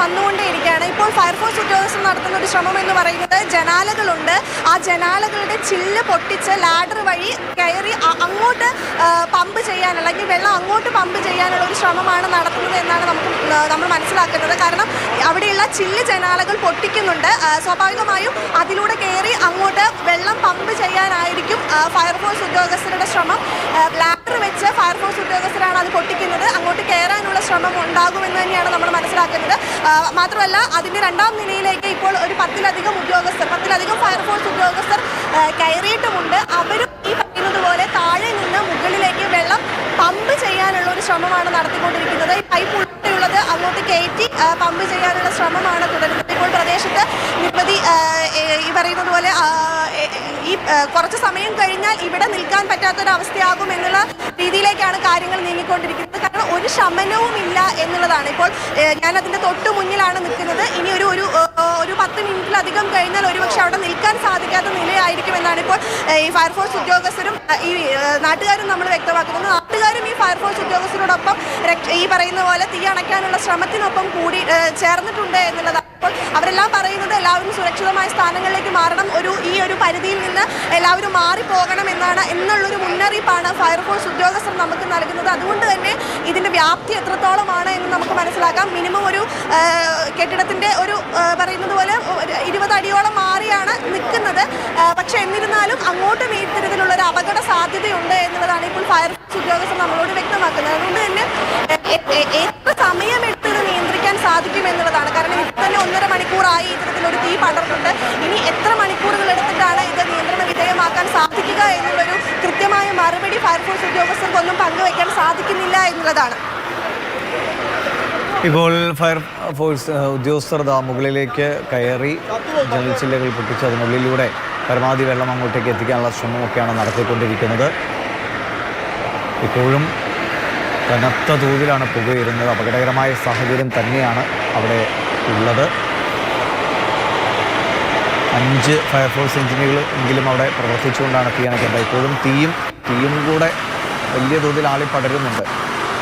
വന്നുകൊണ്ടേയിരിക്കുകയാണ്. ഇപ്പോൾ ഫയർഫോഴ്സ് ഉദ്യോഗസ്ഥർ നടത്തുന്ന ഒരു ശ്രമം എന്ന് പറയുന്നത് ജനാലകളുണ്ട്, ആ ജനാലകളുടെ ചില്ല് പൊട്ടിച്ച് ലാഡർ വഴി കയറി അങ്ങോട്ട് പമ്പ് ചെയ്യാൻ, അല്ലെങ്കിൽ വെള്ളം അങ്ങോട്ട് പമ്പ് ചെയ്യാനുള്ള ഒരു ശ്രമമാണ് നടത്തുന്നത് എന്നാണ് നമ്മൾ മനസ്സിലാക്കുന്നത്. കാരണം അവിടെയുള്ള ചില്ല് ജനാലകൾ പൊട്ടിക്കുന്നുണ്ട്. സ്വാഭാവികമായും അതിലൂടെ കയറി അങ്ങോട്ട് വെള്ളം പമ്പ് ചെയ്യാനായിരിക്കും ഫയർഫോഴ്സ് ഉദ്യോഗസ്ഥരുടെ ശ്രമം. ലാഡർ വെച്ച് ഫയർഫോഴ്സ് ഉദ്യോഗസ്ഥരാണ് അത് പൊട്ടിക്കുന്നത്. അങ്ങോട്ട് കയറാനുള്ള ശ്രമം ഉണ്ടാകുമെന്ന് തന്നെയാണ് നമ്മൾ മനസ്സിലാക്കുന്നത്. മാത്രമല്ല അതിൻ്റെ രണ്ടാം നിലയിലേക്ക് ഇപ്പോൾ ഒരു 10ലധികം ഫയർഫോഴ്സ് ഉദ്യോഗസ്ഥർ കയറിയിട്ടുമുണ്ട്. അവരും ഈ പറയുന്നത് പോലെ താഴെ നിന്ന് മുകളിലേക്ക് വെള്ളം പമ്പ് ചെയ്യാനുള്ള ഒരു ശ്രമമാണ് നടത്തിക്കൊണ്ടിരിക്കുന്നത്. ഈ പൈപ്പ് ഉൾപ്പെടെയുള്ളത് അങ്ങോട്ട് കയറ്റി പമ്പ് ചെയ്യാനുള്ള ശ്രമമാണ് തുടരുന്നത്. ഇപ്പോൾ പ്രദേശത്ത് നിരവധി ഈ പറയുന്നത് പോലെ ഈ കുറച്ച് സമയം കഴിഞ്ഞാൽ ഇവിടെ നിൽക്കാൻ പറ്റാത്തൊരവസ്ഥയാകും എന്നുള്ള രീതിയിലേക്കാണ് കാര്യങ്ങൾ നീങ്ങിക്കൊണ്ടിരിക്കുന്നത്. കാരണം ഒരു ശമനവും ഇല്ല എന്നുള്ളതാണ്. ഇപ്പോൾ ഞാനതിൻ്റെ തൊട്ട് മുന്നിലാണ് നിൽക്കുന്നത്. ഇനി ഒരു 10 മിനിറ്റിലധികം കഴിഞ്ഞാൽ ഒരുപക്ഷെ അവിടെ നിൽക്കാൻ സാധിക്കാത്ത നിലയായിരിക്കും എന്നാണ് ഇപ്പോൾ ഈ ഫയർഫോഴ്സ് ഉദ്യോഗസ്ഥരും ഈ നാട്ടുകാരും നമ്മൾ വ്യക്തമാക്കുന്നത്. നാട്ടുകാരും ഈ ഫയർഫോഴ്സ് ഉദ്യോഗസ്ഥരോടൊപ്പം ഈ പറയുന്ന പോലെ തീ അണയ്ക്കാനുള്ള ശ്രമത്തിനൊപ്പം കൂടി ചേർന്നിട്ടുണ്ട് എന്നുള്ളതാണ്. അപ്പോൾ അവരെല്ലാം പറയുന്നത് എല്ലാവരും സുരക്ഷിതമായ സ്ഥാനങ്ങളിലേക്ക് മാറണം, ഈ ഒരു പരിധിയിൽ നിന്ന് എല്ലാവരും മാറിപ്പോകണം എന്നുള്ളൊരു മുന്നറിയിപ്പാണ് ഫയർഫോഴ്സ് ഉദ്യോഗസ്ഥർ നമുക്ക് നൽകുന്നത്. അതുകൊണ്ട് തന്നെ ഇതിൻ്റെ വ്യാപ്തി എത്രത്തോളമാണ് എന്ന് നമുക്ക് മനസ്സിലാക്കാം. മിനിമം ഒരു കെട്ടിടത്തിൻ്റെ ഒരു പറയുന്നത് പോലെ 20 അടിയോളം മാറിയാണ് നിൽക്കുന്നത്. പക്ഷെ എന്നിരുന്നാലും അങ്ങോട്ടും ഈ തരത്തിലുള്ളൊരു അപകട സാധ്യതയുണ്ട് എന്നുള്ളതാണ് ഇപ്പോൾ ഫയർഫോഴ്സ് ഉദ്യോഗസ്ഥർ നമ്മളോട് വ്യക്തമാക്കുന്നത്. അതുകൊണ്ട് തന്നെ എത്ര സമയമെടുത്ത് ഇത് നിയന്ത്രിക്കാൻ സാധിക്കും എന്നുള്ളതാണ്. കാരണം ഇത് തന്നെ 1.5 മണിക്കൂറായി ഇത്തരത്തിലൊരു തീ പടർന്നിട്ട്. ഇനി എത്ര മണിക്കൂറുകൾ എടുത്തിട്ടാണ് ഇത് നിയന്ത്രണ വിധേയമാക്കാൻ സാധിക്കുക എന്നുള്ളൊരു കൃത്യമായ മറുപടി ഫയർഫോഴ്സ് ഉദ്യോഗസ്ഥർക്കൊന്നും പങ്കുവയ്ക്കാൻ സാധിക്കുന്നില്ല എന്നുള്ളതാണ്. ഇപ്പോൾ ഫയർഫോഴ്സ് ഉദ്യോഗസ്ഥർ മുകളിലേക്ക് കയറി ജനൽ ചില്ലകൾ പൊട്ടിച്ച് അതിനുള്ളിലൂടെ പരമാവധി വെള്ളം അങ്ങോട്ടേക്ക് എത്തിക്കാനുള്ള ശ്രമമൊക്കെയാണ് നടത്തിക്കൊണ്ടിരിക്കുന്നത്. ഇപ്പോഴും കനത്ത തോതിലാണ് പുകയിരുന്നത്. അപകടകരമായ സാഹചര്യം തന്നെയാണ് അവിടെ ഉള്ളത്. 5 ഫയർഫോഴ്സ് എഞ്ചിനുകൾ എങ്കിലും അവിടെ പ്രവർത്തിച്ചുകൊണ്ടാണ് തീ അണയ്ക്കേണ്ടത്. ഇപ്പോഴും തീയും കൂടെ വലിയ തോതിൽ പടരുന്നുണ്ട്.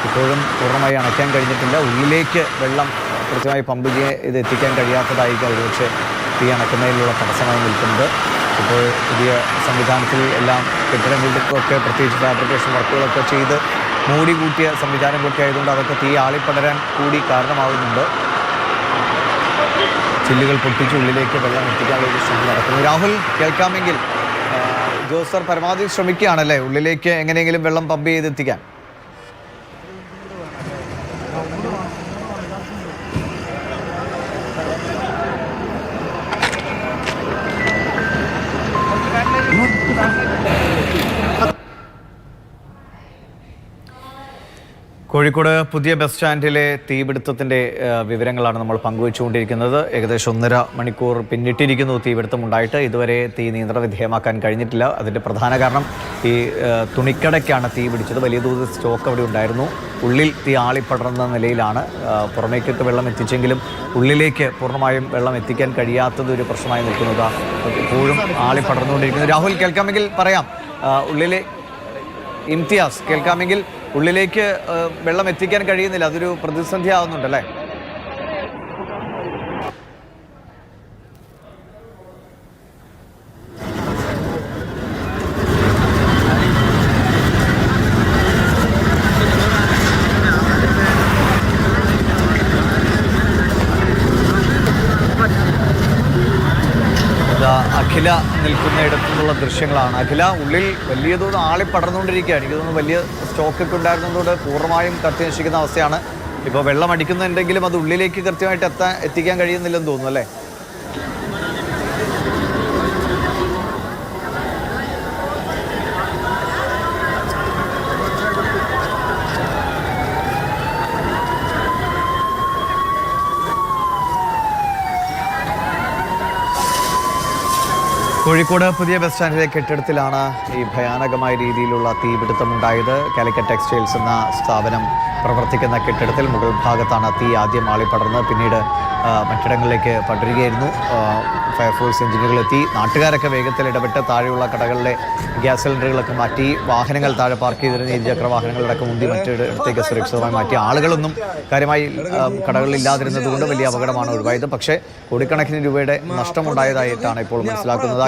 ഇപ്പോഴും പൂർണ്ണമായി അണയ്ക്കാൻ കഴിഞ്ഞിട്ടില്ല. ഉള്ളിലേക്ക് വെള്ളം കൃത്യമായി പമ്പ് ഇത് എത്തിക്കാൻ കഴിയാത്തതായിരിക്കും ഒരുപക്ഷെ തീ അണയ്ക്കുന്നതിലുള്ള തടസ്സമായി നിൽക്കുന്നത്. ഇപ്പോൾ പുതിയ സംവിധാനത്തിൽ എല്ലാം കെട്ടിടങ്ങളിലേക്കൊക്കെ പ്രത്യേകിച്ച് ഫാബ്രിക്കേഷൻ വർക്കുകളൊക്കെ ചെയ്ത് മൂടി കൂട്ടിയ സംവിധാനങ്ങളൊക്കെ ആയതുകൊണ്ട് അതൊക്കെ തീ ആളിപ്പടരാൻ കൂടി കാരണമാകുന്നുണ്ട്. ചില്ലുകൾ പൊട്ടിച്ച് ഉള്ളിലേക്ക് വെള്ളം എത്തിക്കാനുള്ള ഒരു ശ്രമം നടക്കുന്നു. രാഹുൽ, കേൾക്കാമെങ്കിൽ ഉദ്യോഗസ്ഥർ പരമാവധി ശ്രമിക്കുകയാണല്ലേ ഉള്ളിലേക്ക് എങ്ങനെയെങ്കിലും വെള്ളം പമ്പ് ചെയ്തെത്തിക്കാൻ? കോഴിക്കോട് പുതിയ ബസ് സ്റ്റാൻഡിലെ തീപിടുത്തത്തിൻ്റെ വിവരങ്ങളാണ് നമ്മൾ പങ്കുവച്ചുകൊണ്ടിരിക്കുന്നത്. ഏകദേശം 1.5 മണിക്കൂർ പിന്നിട്ടിരിക്കുന്നു തീപിടുത്തം ഉണ്ടായിട്ട്. ഇതുവരെ തീ നിയന്ത്രണ വിധേയമാക്കാൻ കഴിഞ്ഞിട്ടില്ല. അതിൻ്റെ പ്രധാന കാരണം ഈ തുണിക്കടയ്ക്കാണ് തീ പിടിച്ചത്. വലിയ തോതിൽ സ്റ്റോക്ക് അവിടെ ഉണ്ടായിരുന്നു. ഉള്ളിൽ തീ ആളിപ്പടർന്ന നിലയിലാണ്. പുറമേക്കൊക്കെ വെള്ളം എത്തിച്ചെങ്കിലും ഉള്ളിലേക്ക് പൂർണ്ണമായും വെള്ളം എത്തിക്കാൻ കഴിയാത്തത് ഒരു പ്രശ്നമായി നിൽക്കുന്നത്. ഇപ്പോഴും ആളിപ്പടർന്നുകൊണ്ടിരിക്കുന്നു. രാഹുൽ, കേൾക്കാമെങ്കിൽ പറയാം. ഉള്ളിലെ ഇംതിയാസ്, കേൾക്കാമെങ്കിൽ ഉള്ളിലേക്ക് വെള്ളം എത്തിക്കാൻ കഴിയുന്നില്ല, അതൊരു പ്രതിസന്ധി ആവുന്നുണ്ടല്ലേ? അഖില നിൽക്കുന്ന ഇടത്തുനിന്നുള്ള ദൃശ്യങ്ങളാണ്. അഖില, ഉള്ളിൽ വലിയ തോതിൽ ആളിപ്പടർന്നുകൊണ്ടിരിക്കുകയാണ്. എനിക്ക് തോന്നുന്നു വലിയ സ്റ്റോക്കൊക്കെ ഉണ്ടായിരുന്നതുകൊണ്ട് പൂർണ്ണമായും കത്തി നശിക്കുന്ന അവസ്ഥയാണ്. ഇപ്പോൾ വെള്ളം അടിക്കുന്നുണ്ടെങ്കിലും അത് ഉള്ളിലേക്ക് കൃത്യമായിട്ട് എത്തിക്കാൻ കഴിയുന്നില്ലെന്ന് തോന്നുന്നു അല്ലേ? കോഴിക്കോട് പുതിയ ബസ് സ്റ്റാൻഡിലെ കെട്ടിടത്തിലാണ് ഈ ഭയാനകമായ രീതിയിലുള്ള തീപിടുത്തമുണ്ടായത്. കാലിക്കറ്റ് ടെക്സ്റ്റൈൽസ് എന്ന സ്ഥാപനം പ്രവർത്തിക്കുന്ന കെട്ടിടത്തിൽ മുകൾ ഭാഗത്താണ് തീ ആദ്യം ആളിപ്പടർന്ന് പിന്നീട് മറ്റിടങ്ങളിലേക്ക് പടരുകയായിരുന്നു. ഫയർഫോഴ്സ് എഞ്ചിനുകളെത്തി. നാട്ടുകാരൊക്കെ വേഗത്തിൽ ഇടപെട്ട് താഴെയുള്ള കടകളിലെ ഗ്യാസ് സിലിണ്ടറുകളൊക്കെ മാറ്റി, വാഹനങ്ങൾ താഴെ പാർക്ക് ചെയ്തിരുന്ന ഇരുചക്ര വാഹനങ്ങളടക്കം മുന്തി മറ്റിടത്തേക്ക് സുരക്ഷിതമായി മാറ്റി. ആളുകളൊന്നും കാര്യമായി കടകളിൽ ഇല്ലാതിരുന്നത് കൊണ്ട് വലിയ അപകടമാണ് ഒഴിവായത്. പക്ഷേ കോടിക്കണക്കിന് രൂപയുടെ നഷ്ടമുണ്ടായതായിട്ടാണ് ഇപ്പോൾ മനസ്സിലാക്കുന്നത്.